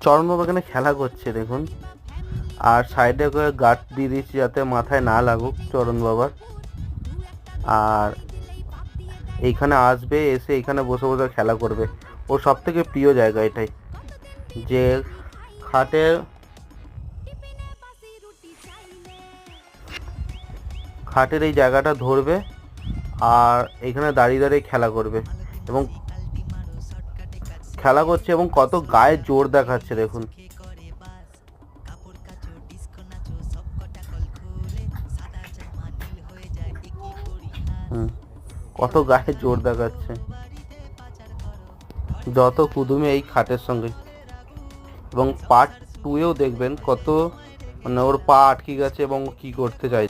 চরণ বাবা এখানে খেলা করছে দেখুন, আর সাইডে করে গার্ড দিয়ে দিচ্ছি যাতে মাথায় না লাগুক চরণ বাবার। আর এইখানে আসবে, এসে এইখানে বসে বসে খেলা করবে। ওর সব থেকে প্রিয় জায়গা এটাই, যে খাটের এই জায়গাটা ধরবে আর এখানে দাঁড়িয়ে দাঁড়িয়ে খেলা করবে, এবং খেলা করছে এবং কত গায়ে জোর দেখাচ্ছে দেখুন। কত গায়ে জোর দেখাচ্ছে, যত কুদুমি এই খাটের সঙ্গে। এবং পার্ট 2-এও দেখবেন কত, মানে ওর পা আটকে গেছে এবং কি করতে চাই।